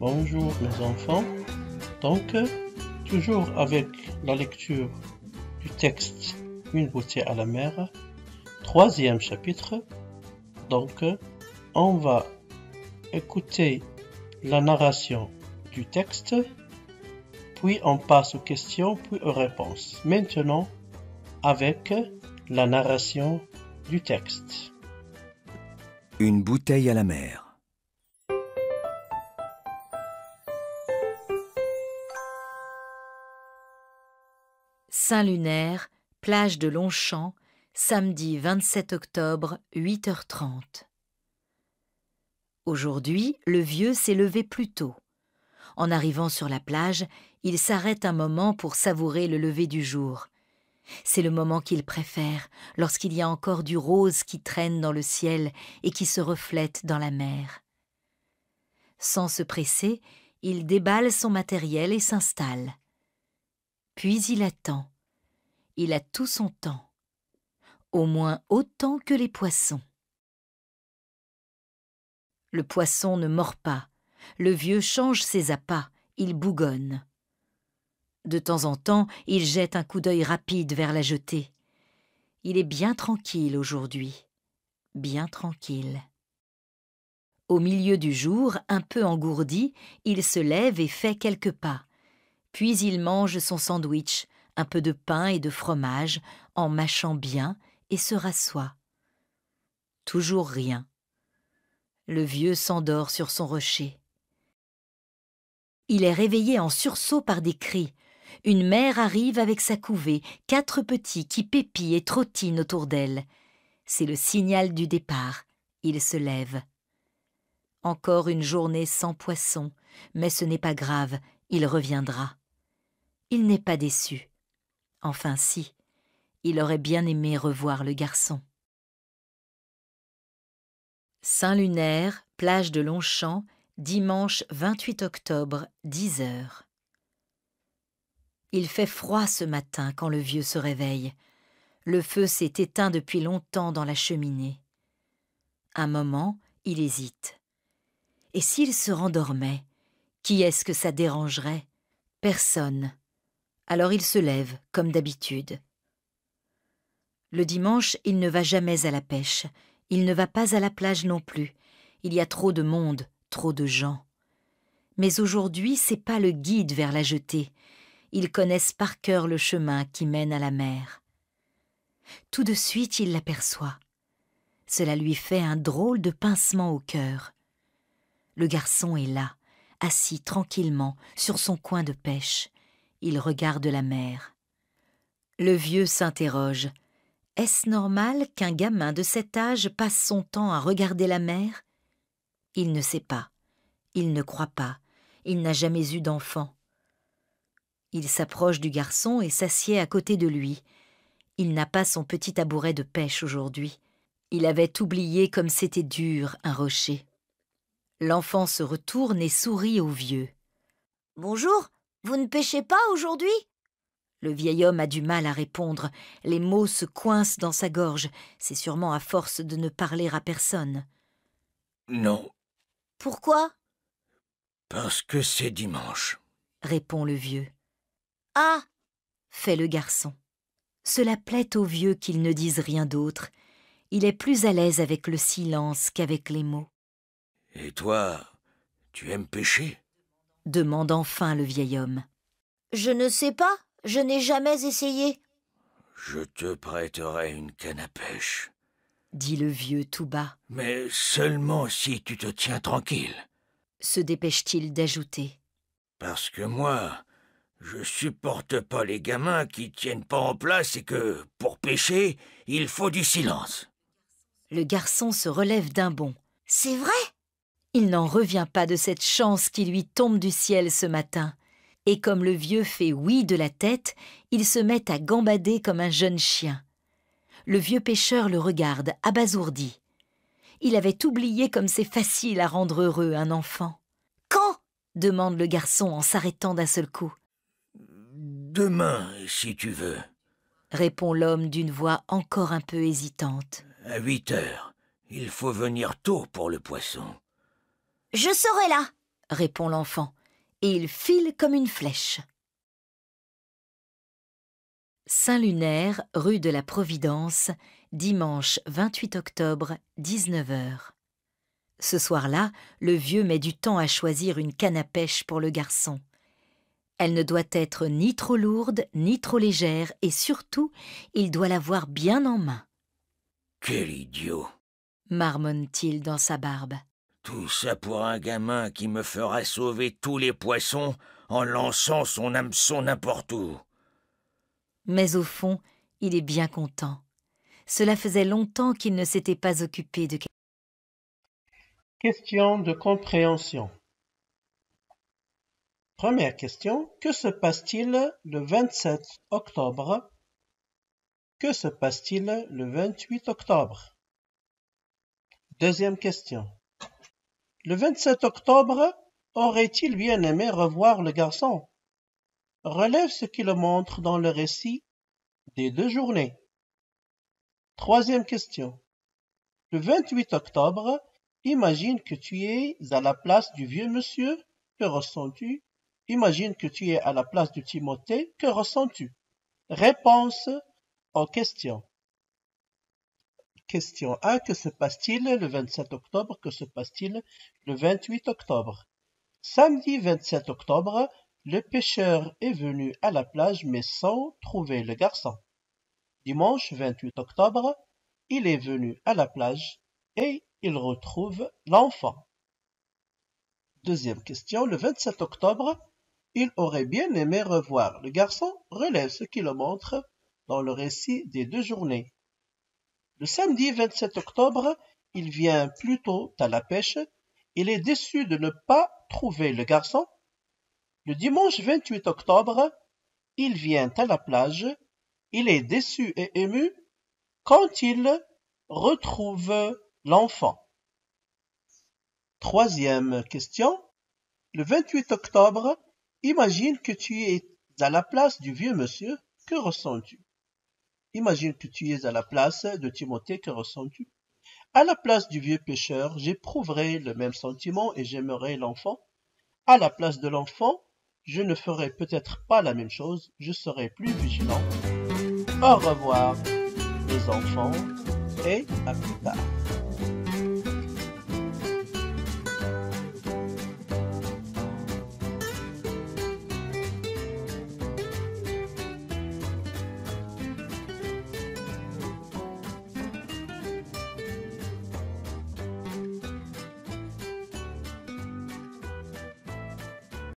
Bonjour mes enfants. Donc, toujours avec la lecture du texte Une bouteille à la mer, 3e chapitre. Donc, on va écouter la narration du texte, puis on passe aux questions, puis aux réponses. Maintenant, avec la narration du texte. Une bouteille à la mer. Saint-Lunaire, plage de Longchamp, samedi 27 octobre, 8h30. Aujourd'hui, le vieux s'est levé plus tôt. En arrivant sur la plage, il s'arrête un moment pour savourer le lever du jour. C'est le moment qu'il préfère, lorsqu'il y a encore du rose qui traîne dans le ciel et qui se reflète dans la mer. Sans se presser, il déballe son matériel et s'installe. Puis il attend. Il a tout son temps, au moins autant que les poissons. Le poisson ne mord pas, le vieux change ses appâts, il bougonne. De temps en temps, il jette un coup d'œil rapide vers la jetée. Il est bien tranquille aujourd'hui, bien tranquille. Au milieu du jour, un peu engourdi, il se lève et fait quelques pas. Puis il mange son sandwich, un peu de pain et de fromage, en mâchant bien, et se rassoit. Toujours rien. Le vieux s'endort sur son rocher. Il est réveillé en sursaut par des cris. Une mère arrive avec sa couvée, 4 petits qui pépient et trottinent autour d'elle. C'est le signal du départ. Il se lève. Encore une journée sans poisson, mais ce n'est pas grave, il reviendra. Il n'est pas déçu. Enfin si, il aurait bien aimé revoir le garçon. Saint-Lunaire, plage de Longchamp, dimanche 28 octobre, 10h. Il fait froid ce matin quand le vieux se réveille. Le feu s'est éteint depuis longtemps dans la cheminée. Un moment, il hésite. Et s'il se rendormait, qui est-ce que ça dérangerait? Personne. Alors il se lève, comme d'habitude. Le dimanche, il ne va jamais à la pêche. Il ne va pas à la plage non plus. Il y a trop de monde, trop de gens. Mais aujourd'hui, c'est pas le guide vers la jetée. Ils connaissent par cœur le chemin qui mène à la mer. Tout de suite, il l'aperçoit. Cela lui fait un drôle de pincement au cœur. Le garçon est là, assis tranquillement sur son coin de pêche. Il regarde la mer. Le vieux s'interroge. Est-ce normal qu'un gamin de cet âge passe son temps à regarder la mer? Il ne sait pas. Il ne croit pas. Il n'a jamais eu d'enfant. Il s'approche du garçon et s'assied à côté de lui. Il n'a pas son petit tabouret de pêche aujourd'hui. Il avait oublié comme c'était dur un rocher. L'enfant se retourne et sourit au vieux. « Bonjour, vous ne pêchez pas aujourd'hui ?» Le vieil homme a du mal à répondre. Les mots se coincent dans sa gorge. C'est sûrement à force de ne parler à personne. « Non. »« Pourquoi ?»« Parce que c'est dimanche. » répond le vieux. « Ah !» fait le garçon. Cela plaît au vieux qu'il ne dise rien d'autre. Il est plus à l'aise avec le silence qu'avec les mots. « Et toi, tu aimes pêcher ?» demande enfin le vieil homme. « Je ne sais pas, je n'ai jamais essayé. »« Je te prêterai une canne à pêche. » dit le vieux tout bas. « Mais seulement si tu te tiens tranquille. » se dépêche-t-il d'ajouter. « Parce que moi, je supporte pas les gamins qui tiennent pas en place et que, pour pêcher, il faut du silence. » Le garçon se relève d'un bond. « C'est vrai ?» Il n'en revient pas de cette chance qui lui tombe du ciel ce matin. Et comme le vieux fait oui de la tête, il se met à gambader comme un jeune chien. Le vieux pêcheur le regarde, abasourdi. Il avait oublié comme c'est facile à rendre heureux un enfant. « Quand ?» demande le garçon en s'arrêtant d'un seul coup. « Demain, si tu veux. » répond l'homme d'une voix encore un peu hésitante. « À 8 heures. Il faut venir tôt pour le poisson. » « Je serai là !» répond l'enfant, et il file comme une flèche. Saint-Lunaire, rue de la Providence, dimanche 28 octobre, 19h. Ce soir-là, le vieux met du temps à choisir une canne à pêche pour le garçon. Elle ne doit être ni trop lourde, ni trop légère, et surtout, il doit l'avoir bien en main. Quel idiot! Marmonne-t-il dans sa barbe. Tout ça pour un gamin qui me fera sauver tous les poissons en lançant son hameçon n'importe où. Mais au fond, il est bien content. Cela faisait longtemps qu'il ne s'était pas occupé de... Question de compréhension. Première question. Que se passe-t-il le 27 octobre? Que se passe-t-il le 28 octobre? Deuxième question. Le 27 octobre, aurait-il bien aimé revoir le garçon? Relève ce qui le montre dans le récit des 2 journées. Troisième question. Le 28 octobre, imagine que tu es à la place du vieux monsieur. Que ressens-tu? Imagine que tu es à la place de Timothée. Que ressens-tu? Réponse aux questions. Question 1. Que se passe-t-il le 27 octobre? Que se passe-t-il le 28 octobre? Samedi 27 octobre, le pêcheur est venu à la plage mais sans trouver le garçon. Dimanche 28 octobre, il est venu à la plage et il retrouve l'enfant. Deuxième question. Le 27 octobre, il aurait bien aimé revoir le garçon. Relève ce qui le montre dans le récit des 2 journées. Le samedi 27 octobre, il vient plus tôt à la pêche. Il est déçu de ne pas trouver le garçon. Le dimanche 28 octobre, il vient à la plage. Il est déçu et ému quand il retrouve l'enfant. Troisième question. Le 28 octobre, imagine que tu es à la place du vieux monsieur. Que ressens-tu? Imagine que tu es à la place de Timothée. Que ressens-tu? À la place du vieux pêcheur, j'éprouverai le même sentiment et j'aimerai l'enfant. À la place de l'enfant, je ne ferai peut-être pas la même chose, je serai plus vigilant. Au revoir, les enfants, et à plus tard.